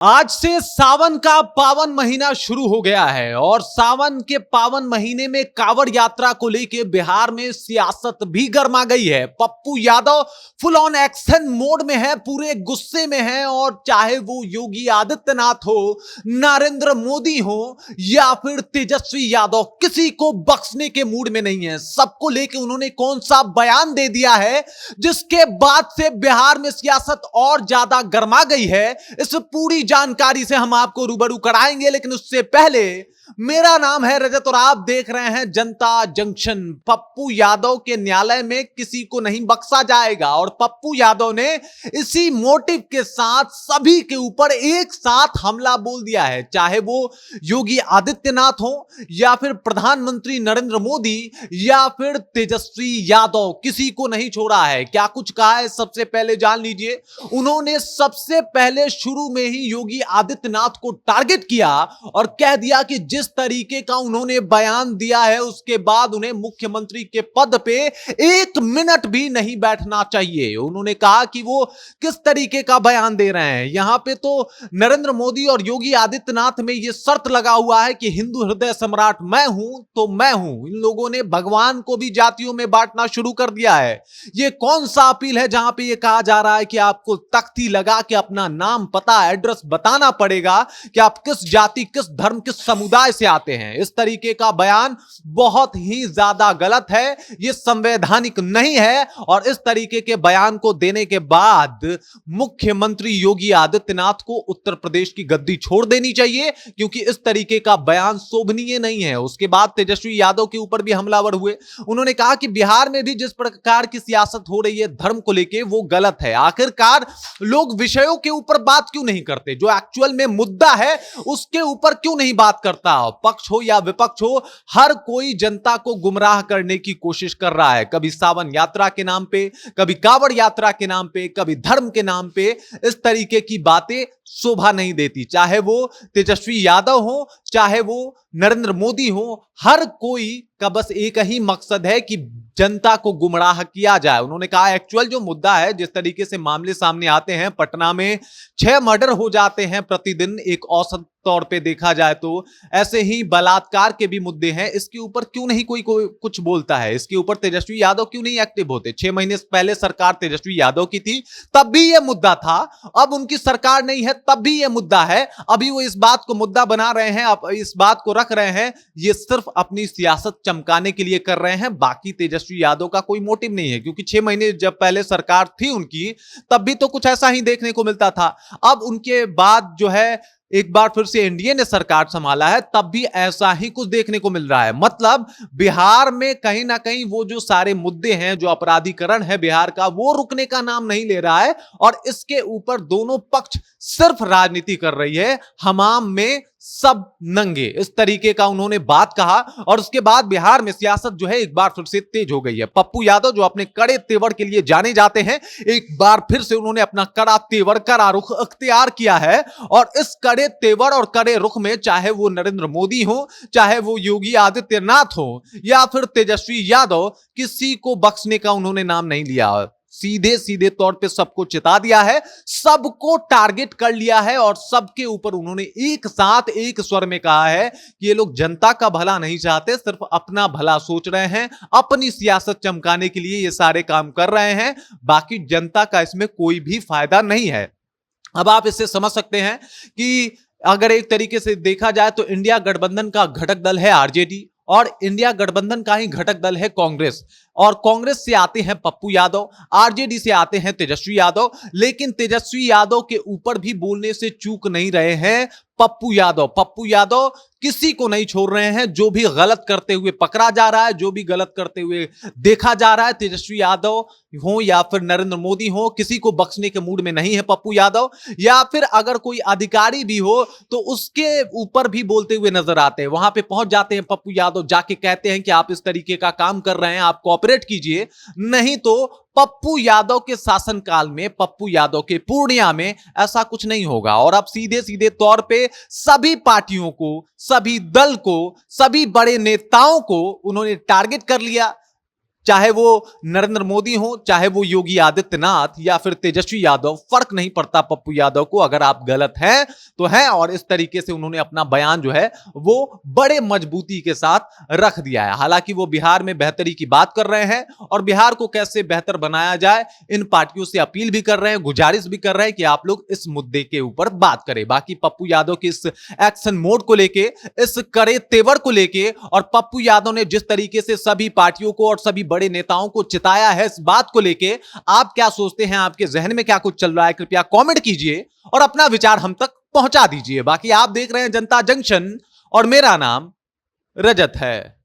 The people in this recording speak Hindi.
आज से सावन का पावन महीना शुरू हो गया है और सावन के पावन महीने में कांवड़ यात्रा को लेकर बिहार में सियासत भी गर्मा गई है। Pappu Yadav full on action mode में है, पूरे गुस्से में है और चाहे वो योगी आदित्यनाथ हो, नरेंद्र मोदी हो या फिर तेजस्वी यादव, किसी को बख्शने के मूड में नहीं है। सबको लेकर उन्होंने कौन सा बयान दे दिया है जिसके बाद से बिहार में सियासत और ज्यादा गर्मा गई है। इस पूरी जानकारी से हम आपको रूबरू कराएंगे, लेकिन उससे पहले मेरा नाम है रजत और आप देख रहे हैं जनता जंक्शन। पप्पू यादव के न्यायालय में किसी को नहीं बख्शा जाएगा और पप्पू यादव ने इसी मोटिव के साथ सभी के ऊपर एक साथ हमला बोल दिया है, चाहे वो योगी आदित्यनाथ हो या फिर प्रधानमंत्री नरेंद्र मोदी या फिर तेजस्वी यादव, किसी को नहीं छोड़ा है। क्या कुछ कहा है सबसे पहले जान लीजिए। उन्होंने सबसे पहले शुरू में ही योगी आदित्यनाथ को टारगेट किया और कह दिया कि जिस तरीके का उन्होंने बयान दिया है उसके बाद उन्हें मुख्यमंत्री के पद पे एक मिनट भी नहीं बैठना चाहिए। उन्होंने कहा कि वो किस तरीके का बयान दे रहे हैं। यहां पे तो नरेंद्र मोदी और योगी आदित्यनाथ में यह शर्त लगा हुआ है कि हिंदू हृदय सम्राट मैं हूं तो मैं हूं। इन लोगों ने भगवान को भी जातियों में बांटना शुरू कर दिया है। यह कौन सा अपील है जहां पे यह कहा जा रहा है कि आपको तख्ती लगा के अपना नाम, पता, एड्रेस बताना पड़ेगा कि आप किस जाति, किस धर्म, किस समुदाय से आते हैं। इस तरीके का बयान बहुत ही ज्यादा गलत है, यह संवैधानिक नहीं है और इस तरीके के बयान को देने के बाद मुख्यमंत्री योगी आदित्यनाथ को उत्तर प्रदेश की गद्दी छोड़ देनी चाहिए, क्योंकि इस तरीके का बयान शोभनीय नहीं है। उसके बाद तेजस्वी यादव के ऊपर भी हमलावर हुए। उन्होंने कहा कि बिहार में भी जिस प्रकार की सियासत हो रही है धर्म को लेकर, वो गलत है। आखिरकार लोग विषयों के ऊपर बात क्यों नहीं करते, जो एक्चुअल में मुद्दा है उसके ऊपर क्यों नहीं बात करता। पक्ष हो या विपक्ष हो, हर कोई जनता को गुमराह करने की कोशिश कर रहा है। कभी सावन यात्रा के नाम पे, कभी कांवड़ यात्रा के नाम पे, कभी धर्म के नाम पे। इस तरीके की बातें शोभा नहीं देती, चाहे वो तेजस्वी यादव हो, चाहे वो नरेंद्र मोदी हो। हर कोई का बस एक ही मकसद है कि जनता को गुमराह किया जाए। उन्होंने कहा एक्चुअल जो मुद्दा है, जिस तरीके से मामले सामने आते हैं, पटना में 6 मर्डर हो जाते हैं प्रतिदिन, एक औसत तौर पे देखा जाए तो, ऐसे ही बलात्कार के भी मुद्दे हैं। इसके ऊपर क्यों नहीं कोई कुछ बोलता है, इसके ऊपर तेजस्वी यादव क्यों नहीं एक्टिव होते। 6 महीने पहले सरकार तेजस्वी यादव की थी, तब भी यह मुद्दा था। अब उनकी सरकार नहीं है, तब भी यह मुद्दा है। अभी वो इस बात को मुद्दा बना रहे हैं, अब इस बात को रख रहे हैं। ये सिर्फ अपनी सियासत चमकाने के लिए कर रहे हैं, बाकी तेजस्वी यादव का कोई मोटिव नहीं है। क्योंकि 6 महीने जब पहले सरकार थी उनकी, तब भी तो कुछ ऐसा ही देखने को मिलता था। अब उनके बाद जो है एक बार फिर से एनडीए ने सरकार संभाला है, तब भी ऐसा ही कुछ देखने को मिल रहा है। मतलब बिहार में कहीं ना कहीं वो जो सारे मुद्दे हैं, जो अपराधीकरण है बिहार का, वो रुकने का नाम नहीं ले रहा है और इसके ऊपर दोनों पक्ष सिर्फ राजनीति कर रही है। हमाम में सब नंगे, इस तरीके का उन्होंने बात कहा और उसके बाद बिहार में सियासत जो है एक बार फिर से तेज हो गई है। पप्पू यादव जो अपने कड़े तेवर के लिए जाने जाते हैं, एक बार फिर से उन्होंने अपना कड़ा तेवर, कड़ा रुख अख्तियार किया है और इस कड़े तेवर और कड़े रुख में, चाहे वो नरेंद्र मोदी हो, चाहे वो योगी आदित्यनाथ हो या फिर तेजस्वी यादव, किसी को बख्शने का उन्होंने नाम नहीं लिया। सीधे सीधे तौर पे सबको चिता दिया है, सबको टारगेट कर लिया है और सबके ऊपर उन्होंने एक साथ एक स्वर में कहा है कि ये लोग जनता का भला नहीं चाहते, सिर्फ अपना भला सोच रहे हैं, अपनी सियासत चमकाने के लिए ये सारे काम कर रहे हैं, बाकी जनता का इसमें कोई भी फायदा नहीं है। अब आप इससे समझ सकते हैं कि अगर एक तरीके से देखा जाए तो इंडिया गठबंधन का घटक दल है आरजेडी और इंडिया गठबंधन का ही घटक दल है कांग्रेस, और कांग्रेस से आते हैं पप्पू यादव, आरजेडी से आते हैं तेजस्वी यादव। लेकिन तेजस्वी यादव के ऊपर भी बोलने से चूक नहीं रहे हैं पप्पू यादव। पप्पू यादव किसी को नहीं छोड़ रहे हैं, जो भी गलत करते हुए पकड़ा जा रहा है, जो भी गलत करते हुए देखा जा रहा है, तेजस्वी यादव हो या फिर नरेंद्र मोदी हो, किसी को बख्शने के मूड में नहीं है पप्पू यादव। या फिर अगर कोई अधिकारी भी हो तो उसके ऊपर भी बोलते हुए नजर आते हैं। वहां पे पहुंच जाते हैं पप्पू यादव, जाके कहते हैं कि आप इस तरीके का काम कर रहे हैं, आप कोऑपरेट कीजिए, नहीं तो पप्पू यादव के शासनकाल में, पप्पू यादव के पूर्णिया में ऐसा कुछ नहीं होगा। और अब सीधे सीधे तौर पे सभी पार्टियों को, सभी दल को, सभी बड़े नेताओं को उन्होंने टारगेट कर लिया। चाहे वो नरेंद्र मोदी हो, चाहे वो योगी आदित्यनाथ या फिर तेजस्वी यादव, फर्क नहीं पड़ता पप्पू यादव को। अगर आप गलत हैं तो हैं, और इस तरीके से उन्होंने अपना बयान जो है वो बड़े मजबूती के साथ रख दिया है। हालांकि वो बिहार में बेहतरी की बात कर रहे हैं और बिहार को कैसे बेहतर बनाया जाए इन पार्टियों से अपील भी कर रहे हैं, गुजारिश भी कर रहे हैं कि आप लोग इस मुद्दे के ऊपर बात करें। बाकी पप्पू यादव के इस एक्शन मोड को लेके, इस कड़े तेवर को लेके, और पप्पू यादव ने जिस तरीके से सभी पार्टियों को और सभी बड़े नेताओं को चिताया है, इस बात को लेके आप क्या सोचते हैं? आपके जहन में क्या कुछ चल रहा है? कृपया कमेंट कीजिए और अपना विचार हम तक पहुंचा दीजिए। बाकी आप देख रहे हैं जनता जंक्शन और मेरा नाम रजत है।